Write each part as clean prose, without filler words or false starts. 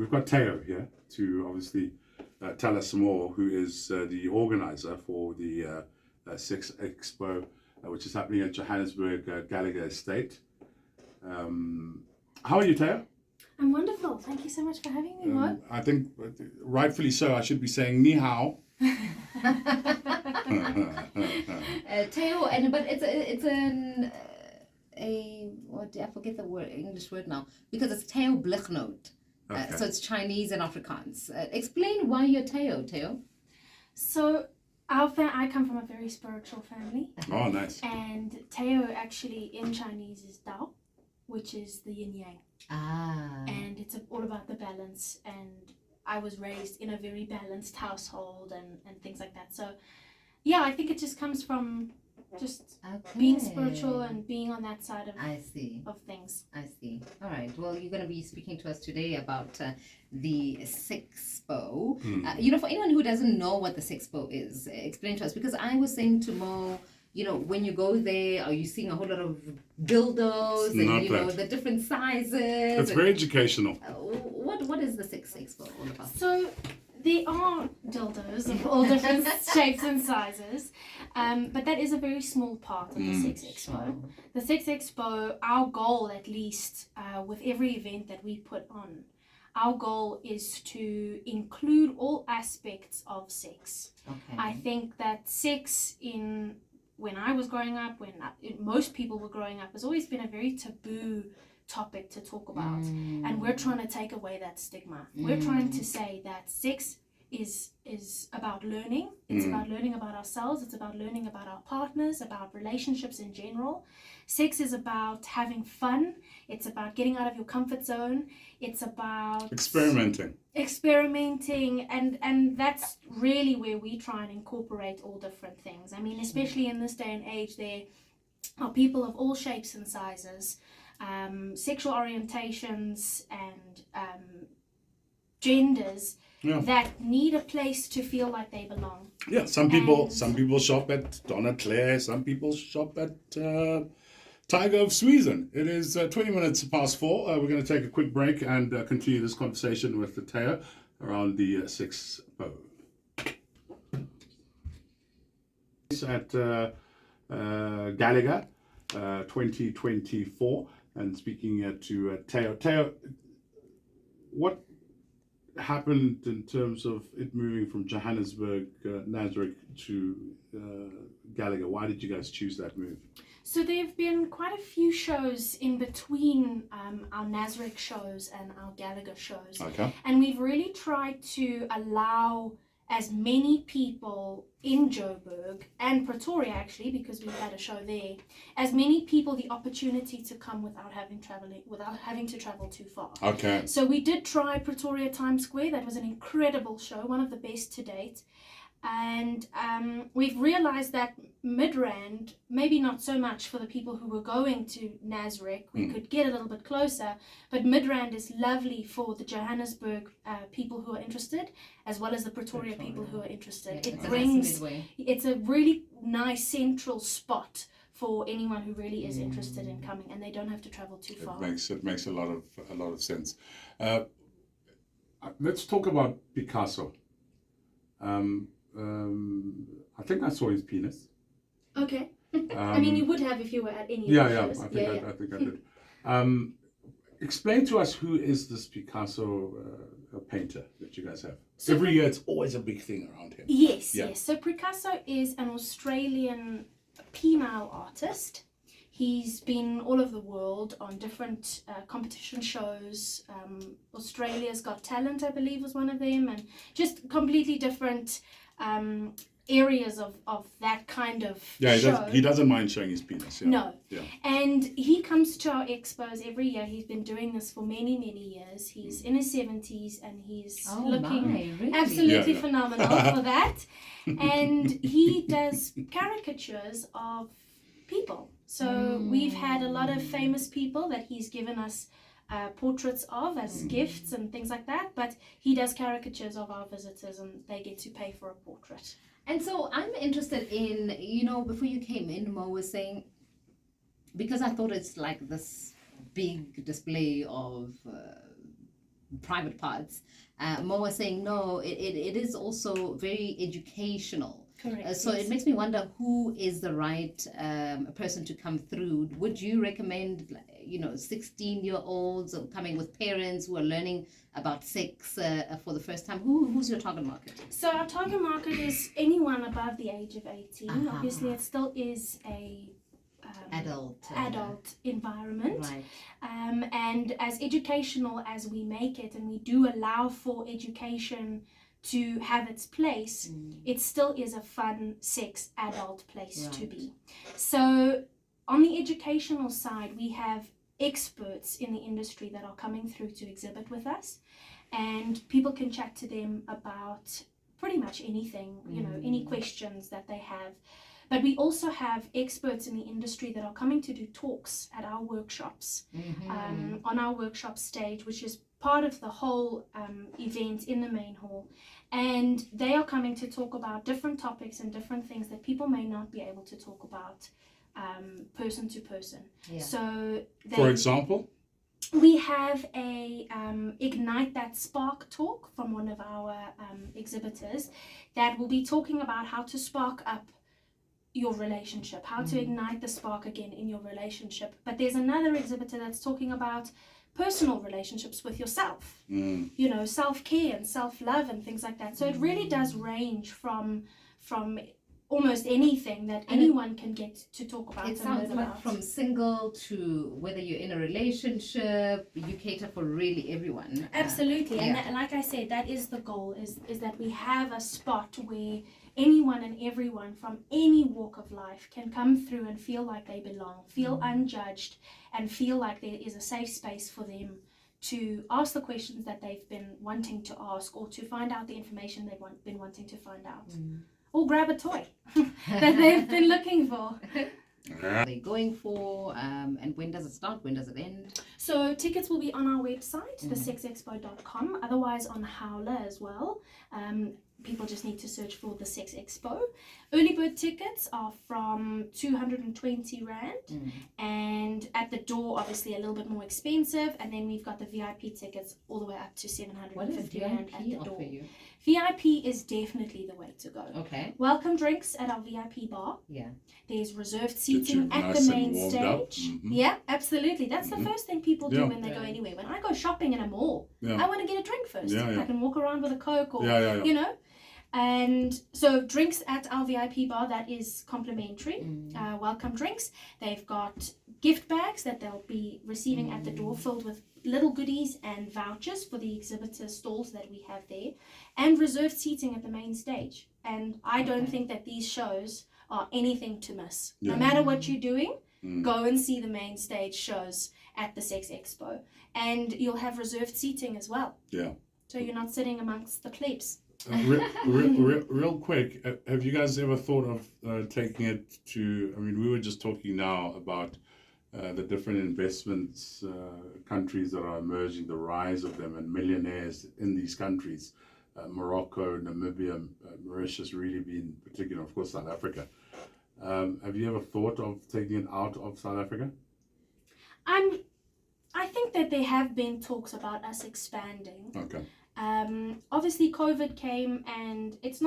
we've got Tao here to obviously tell us more, who is the organizer for the Sex Expo, which is happening at Johannesburg Gallagher Estate. How are you, Tao? I'm wonderful. Thank you so much for having me, MoG. I think rightfully so. I should be saying ni hao. Tao, but it's what, I forget the English word now, because it's Tao Blignaut. Okay. So it's Chinese and Afrikaans. Explain why you're Tao. So I come from a very spiritual family. Oh, nice. And Tao actually in Chinese is Tao, which is the yin yang. And it's all about the balance. And I was raised in a very balanced household and things like that. So yeah, I think it just comes from just being spiritual and being on that side of things. I see. All right. Well, you're going to be speaking to us today about the Sex Expo. For anyone who doesn't know what the Sex Expo is, explain to us, because I was saying to Mo, when you go there, are you seeing a whole lot of dildos and the different sizes? It's very educational. What is the Sex Expo all about? So there are dildos of all different shapes and sizes, but that is a very small part of the Sex Expo. The Sex Expo, our goal at least, with every event that we put on, our goal is to include all aspects of sex. Okay. I think that sex when I was growing up, when most people were growing up, has always been a very taboo topic to talk about, and we're trying to take away that stigma. We're trying to say that sex is about learning. It's about learning about ourselves. It's about learning about our partners, about relationships in general. Sex is about having fun. It's about getting out of your comfort zone. It's about experimenting, and that's really where we try and incorporate all different things. I mean, especially in this day and age, there are people of all shapes and sizes, sexual orientations and genders that need a place to feel like they belong. Yeah, some people shop at Donna Claire, some people shop at Tiger of Sweden. It is 20 minutes past 4. We're going to take a quick break and continue this conversation with the Tao around the Sex Expo. At Gallagher 2024, and speaking to Tao. Tao, what happened in terms of it moving from Johannesburg, Nasrec to Gallagher? Why did you guys choose that move? So there have been quite a few shows in between our Nasrec shows and our Gallagher shows. Okay. And we've really tried to allow as many people in Joburg and Pretoria, actually, because we've had a show there, as many people the opportunity to come without having to travel too far. Okay. So we did try Pretoria Times Square. That was an incredible show, one of the best to date. And we've realized that Midrand, maybe not so much for the people who were going to Nasrec, we could get a little bit closer, but Midrand is lovely for the Johannesburg people who are interested, as well as the Pretoria people who are interested. It's a really nice central spot for anyone who really is interested in coming, and they don't have to travel too far. It makes a lot of sense. Let's talk about Picasso. I think I saw his penis. Okay. I mean, you would have if you were at any shows. I think I did. Explain to us, who is this Picasso painter that you guys have? So every year it's always a big thing around him. Yes. So Picasso is an Australian penile artist. He's been all over the world on different competition shows. Australia's Got Talent, I believe, was one of them, and just completely different areas of that kind of show. He doesn't mind showing his penis. No. And he comes to our expos every year. He's been doing this for many, many years. He's in his 70s and he's looking absolutely phenomenal for that. And he does caricatures of people. So we've had a lot of famous people that he's given us portraits of as gifts and things like that, but he does caricatures of our visitors and they get to pay for a portrait. And so I'm interested in, before you came in, Mo was saying, because I thought it's like this big display of private parts. Mo was saying, no, it is also very educational. Correct. So yes. it makes me wonder who is the right person to come through. Would you recommend, 16-year-olds coming with parents who are learning about sex for the first time? Who's your target market? So our target market is anyone above the age of 18. Uh-huh. Obviously, it still is a adult environment. Right. And as educational as we make it, and we do allow for education to have its place, it still is a fun sex adult place to be. So on the educational side, we have experts in the industry that are coming through to exhibit with us, and people can chat to them about pretty much anything, any questions that they have. But we also have experts in the industry that are coming to do talks at our workshops, on our workshop stage, which is part of the whole event in the main hall. And they are coming to talk about different topics and different things that people may not be able to talk about person to person. Yeah. So For example? we have a Ignite That Spark talk from one of our exhibitors that will be talking about how to spark up your relationship, how to ignite the spark again in your relationship. But there's another exhibitor that's talking about personal relationships with yourself, self-care and self-love and things like that. So it really does range from almost anything that anyone can get to talk about. It sounds like from single to whether you're in a relationship, you cater for really everyone. Absolutely. And that, like I said, that is the goal, is that we have a spot where anyone and everyone from any walk of life can come through and feel like they belong, feel unjudged, and feel like there is a safe space for them to ask the questions that they've been wanting to ask, or to find out the information they've been wanting to find out. Or grab a toy that they've been looking for. What are they going for, and when does it start? When does it end? So tickets will be on our website, thesexexpo.com, otherwise on Howler as well. People just need to search for the Sex Expo. Early bird tickets are from 220 Rand, and at the door, obviously a little bit more expensive. And then we've got the VIP tickets all the way up to 750 Rand at the door. You? VIP is definitely the way to go. Okay. Welcome drinks at our VIP bar. Yeah. There's reserved seating at nice the main and stage. Yeah, absolutely. That's the first thing people do when they go anywhere. When I go shopping in a mall, I want to get a drink first. I can walk around with a Coke or, And so drinks at our VIP bar, that is complimentary. Welcome drinks. They've got gift bags that they'll be receiving at the door, filled with little goodies and vouchers for the exhibitor stalls that we have there, and reserved seating at the main stage. And I don't think that these shows are anything to miss. No matter what you're doing, go and see the main stage shows at the Sex Expo. And you'll have reserved seating as well. Yeah. So you're not sitting amongst the plebs. Real quick, have you guys ever thought of taking it to, we were just talking now about the different investments, countries that are emerging, the rise of them, and millionaires in these countries, Morocco, Namibia, Mauritius really being particular, of course South Africa. Have you ever thought of taking it out of South Africa? I think that there have been talks about us expanding. Okay. Obviously COVID came, and it's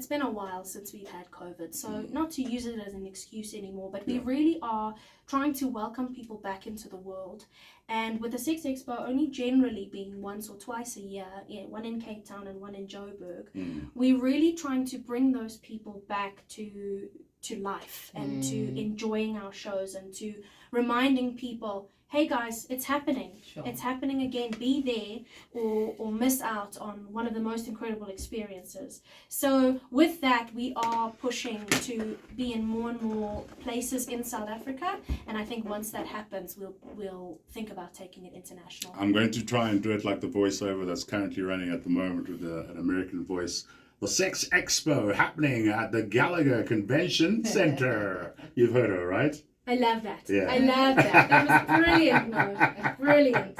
been a while since we've had COVID, so not to use it as an excuse anymore, but we really are trying to welcome people back into the world. And with the Sex Expo only generally being once or twice a year, one in Cape Town and one in Joburg, we're really trying to bring those people back to life and to enjoying our shows, and to reminding people, hey guys, it's happening. It's happening again. Be there or miss out on one of the most incredible experiences. So with that, we are pushing to be in more and more places in South Africa. And I think once that happens, we'll think about taking it international. I'm going to try and do it like the voiceover that's currently running at the moment with an American voice. The Sex Expo happening at the Gallagher Convention Centre. You've heard her, right? I love that. Yeah. I love that. That was brilliant, Mo. Brilliant.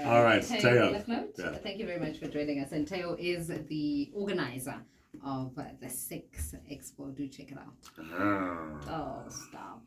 All right, Tao. Thank you very much for joining us. And Tao is the organizer of the Sex Expo. Do check it out. Oh, stop.